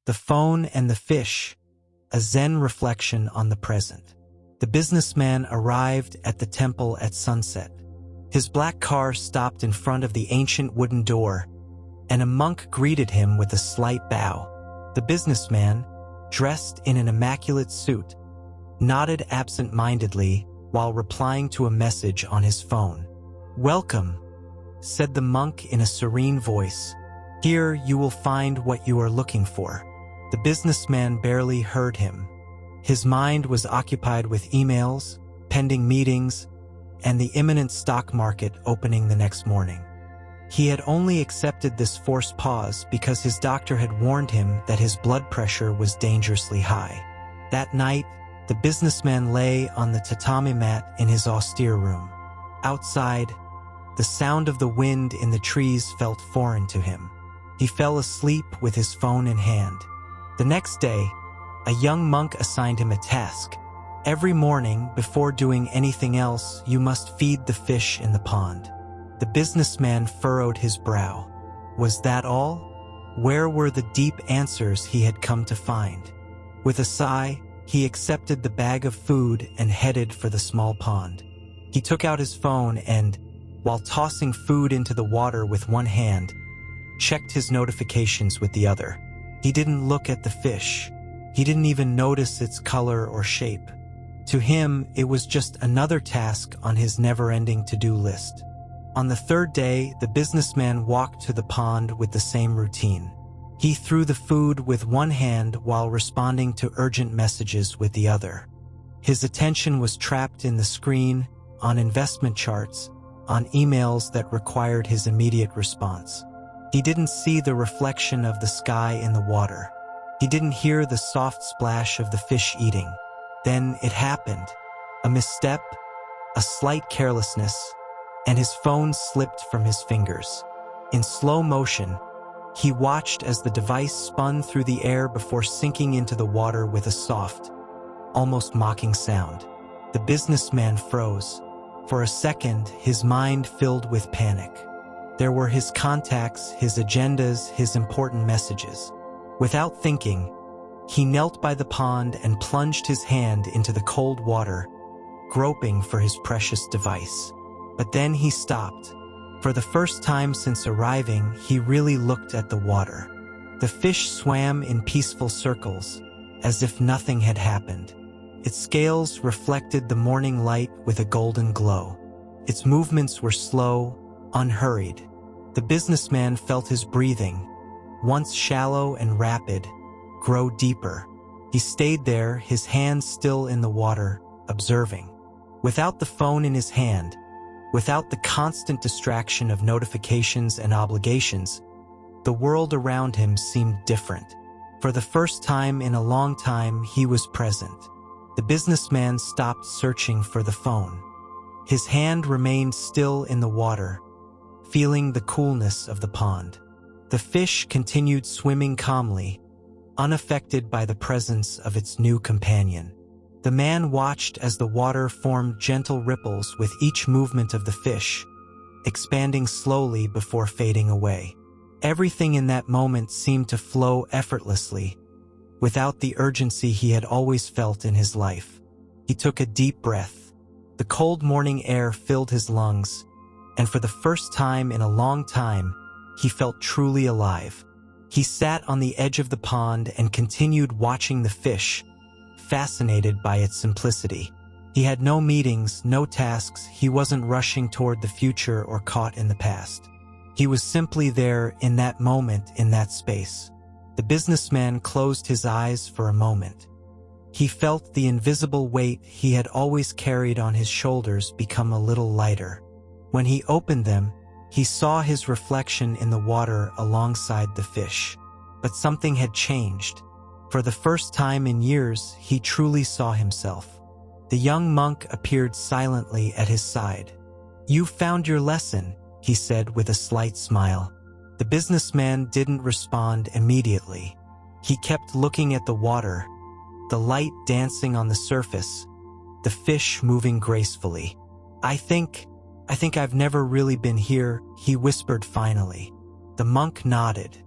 The phone and the fish, a Zen reflection on the present. The businessman arrived at the temple at sunset. His black car stopped in front of the ancient wooden door, and a monk greeted him with a slight bow. The businessman, dressed in an immaculate suit, nodded absent-mindedly while replying to a message on his phone. "Welcome," said the monk in a serene voice. "Here you will find what you are looking for." The businessman barely heard him. His mind was occupied with emails, pending meetings, and the imminent stock market opening the next morning. He had only accepted this forced pause because his doctor had warned him that his blood pressure was dangerously high. That night, the businessman lay on the tatami mat in his austere room. Outside, the sound of the wind in the trees felt foreign to him. He fell asleep with his phone in hand. The next day, a young monk assigned him a task. Every morning, before doing anything else, you must feed the fish in the pond. The businessman furrowed his brow. Was that all? Where were the deep answers he had come to find? With a sigh, he accepted the bag of food and headed for the small pond. He took out his phone and, while tossing food into the water with one hand, checked his notifications with the other. He didn't look at the fish. He didn't even notice its color or shape. To him, it was just another task on his never-ending to-do list. On the third day, the businessman walked to the pond with the same routine. He threw the food with one hand while responding to urgent messages with the other. His attention was trapped in the screen, on investment charts, on emails that required his immediate response. He didn't see the reflection of the sky in the water. He didn't hear the soft splash of the fish eating. Then it happened. A misstep, a slight carelessness, and his phone slipped from his fingers. In slow motion, he watched as the device spun through the air before sinking into the water with a soft, almost mocking sound. The businessman froze. For a second, his mind filled with panic. There were his contacts, his agendas, his important messages. Without thinking, he knelt by the pond and plunged his hand into the cold water, groping for his precious device. But then he stopped. For the first time since arriving, he really looked at the water. The fish swam in peaceful circles, as if nothing had happened. Its scales reflected the morning light with a golden glow. Its movements were slow, unhurried. The businessman felt his breathing, once shallow and rapid, grow deeper. He stayed there, his hands still in the water, observing. Without the phone in his hand, without the constant distraction of notifications and obligations, the world around him seemed different. For the first time in a long time, he was present. The businessman stopped searching for the phone. His hand remained still in the water, feeling the coolness of the pond. The fish continued swimming calmly, unaffected by the presence of its new companion. The man watched as the water formed gentle ripples with each movement of the fish, expanding slowly before fading away. Everything in that moment seemed to flow effortlessly, without the urgency he had always felt in his life. He took a deep breath. The cold morning air filled his lungs, and for the first time in a long time, he felt truly alive. He sat on the edge of the pond and continued watching the fish, fascinated by its simplicity. He had no meetings, no tasks, he wasn't rushing toward the future or caught in the past. He was simply there in that moment, in that space. The businessman closed his eyes for a moment. He felt the invisible weight he had always carried on his shoulders become a little lighter. When he opened them, he saw his reflection in the water alongside the fish. But something had changed. For the first time in years, he truly saw himself. The young monk appeared silently at his side. "You found your lesson," he said with a slight smile. The businessman didn't respond immediately. He kept looking at the water, the light dancing on the surface, the fish moving gracefully. I think I've never really been here," he whispered finally. The monk nodded.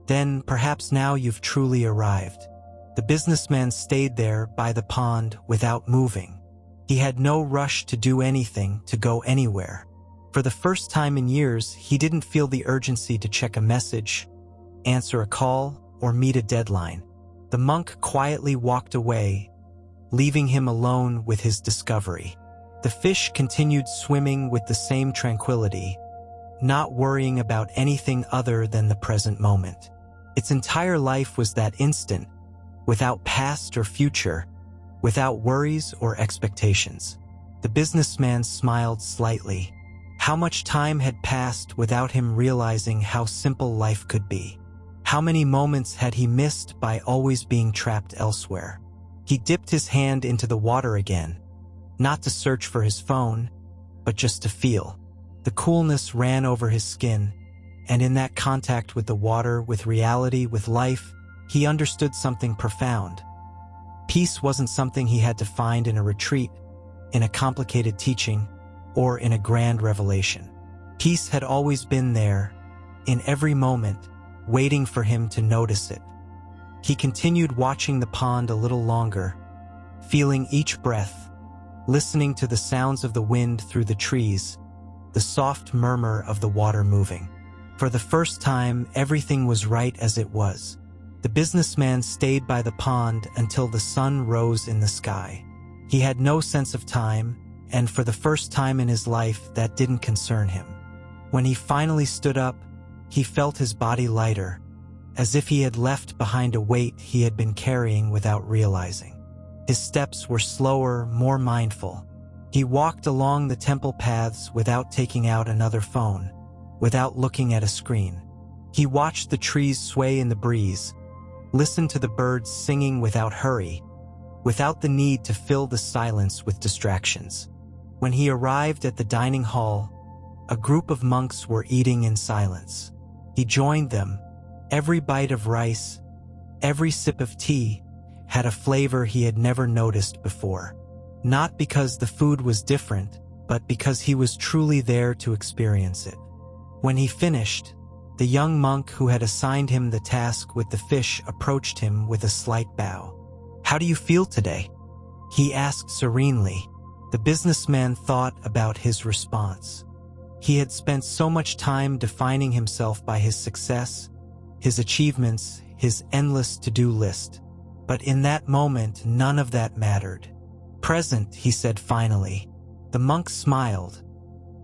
Then, perhaps now you've truly arrived. The businessman stayed there by the pond without moving. He had no rush to do anything, to go anywhere. For the first time in years, he didn't feel the urgency to check a message, answer a call, or meet a deadline. The monk quietly walked away, leaving him alone with his discovery. The fish continued swimming with the same tranquility, not worrying about anything other than the present moment. Its entire life was that instant, without past or future, without worries or expectations. The businessman smiled slightly. How much time had passed without him realizing how simple life could be? How many moments had he missed by always being trapped elsewhere? He dipped his hand into the water again, not to search for his phone, but just to feel. The coolness ran over his skin, and in that contact with the water, with reality, with life, he understood something profound. Peace wasn't something he had to find in a retreat, in a complicated teaching, or in a grand revelation. Peace had always been there, in every moment, waiting for him to notice it. He continued watching the pond a little longer, feeling each breath, listening to the sounds of the wind through the trees, the soft murmur of the water moving. For the first time, everything was right as it was. The businessman stayed by the pond until the sun rose in the sky. He had no sense of time, and for the first time in his life, that didn't concern him. When he finally stood up, he felt his body lighter, as if he had left behind a weight he had been carrying without realizing. His steps were slower, more mindful. He walked along the temple paths without taking out another phone, without looking at a screen. He watched the trees sway in the breeze, listened to the birds singing without hurry, without the need to fill the silence with distractions. When he arrived at the dining hall, a group of monks were eating in silence. He joined them. Every bite of rice, every sip of tea, had a flavor he had never noticed before. Not because the food was different, but because he was truly there to experience it. When he finished, the young monk who had assigned him the task with the fish approached him with a slight bow. "How do you feel today?" he asked serenely. The businessman thought about his response. He had spent so much time defining himself by his success, his achievements, his endless to-do list. But in that moment, none of that mattered. "Present," he said finally. The monk smiled,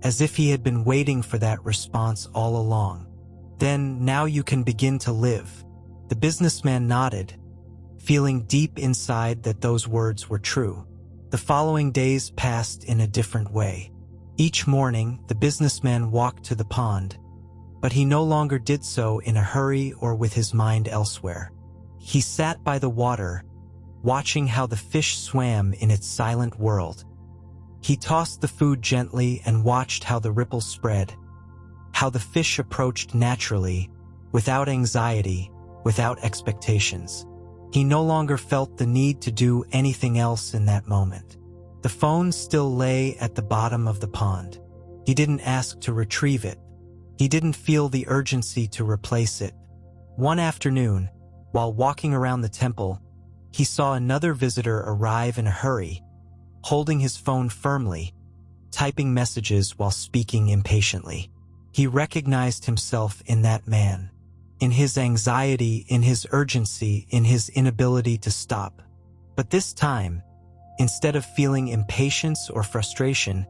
as if he had been waiting for that response all along. "Then, now you can begin to live." The businessman nodded, feeling deep inside that those words were true. The following days passed in a different way. Each morning, the businessman walked to the pond, but he no longer did so in a hurry or with his mind elsewhere. He sat by the water, watching how the fish swam in its silent world. He tossed the food gently and watched how the ripples spread, how the fish approached naturally, without anxiety, without expectations. He no longer felt the need to do anything else in that moment. The phone still lay at the bottom of the pond. He didn't ask to retrieve it. He didn't feel the urgency to replace it. One afternoon, while walking around the temple, he saw another visitor arrive in a hurry, holding his phone firmly, typing messages while speaking impatiently. He recognized himself in that man, in his anxiety, in his urgency, in his inability to stop. But this time, instead of feeling impatience or frustration,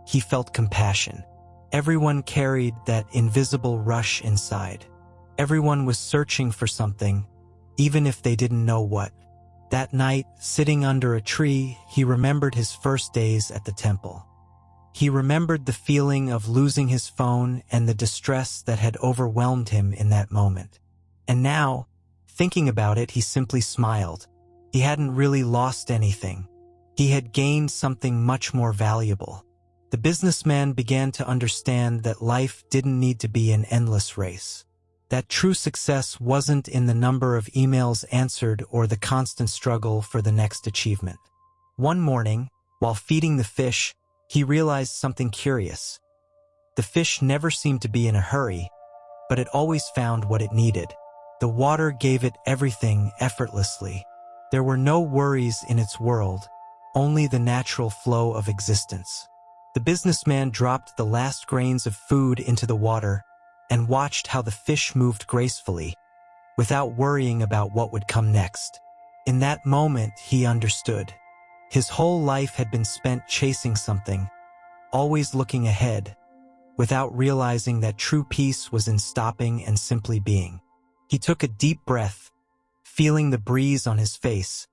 he felt compassion. Everyone carried that invisible rush inside. Everyone was searching for something, even if they didn't know what. That night, sitting under a tree, he remembered his first days at the temple. He remembered the feeling of losing his phone and the distress that had overwhelmed him in that moment. And now, thinking about it, he simply smiled. He hadn't really lost anything. He had gained something much more valuable. The businessman began to understand that life didn't need to be an endless race. That true success wasn't in the number of emails answered or the constant struggle for the next achievement. One morning, while feeding the fish, he realized something curious. The fish never seemed to be in a hurry, but it always found what it needed. The water gave it everything effortlessly. There were no worries in its world, only the natural flow of existence. The businessman dropped the last grains of food into the water and watched how the fish moved gracefully, without worrying about what would come next. In that moment, he understood. His whole life had been spent chasing something, always looking ahead, without realizing that true peace was in stopping and simply being. He took a deep breath, feeling the breeze on his face,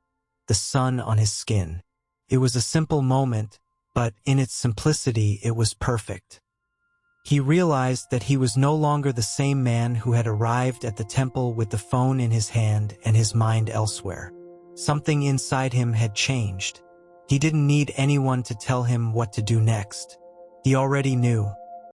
the sun on his skin. It was a simple moment, but in its simplicity, it was perfect. He realized that he was no longer the same man who had arrived at the temple with the phone in his hand and his mind elsewhere. Something inside him had changed. He didn't need anyone to tell him what to do next. He already knew.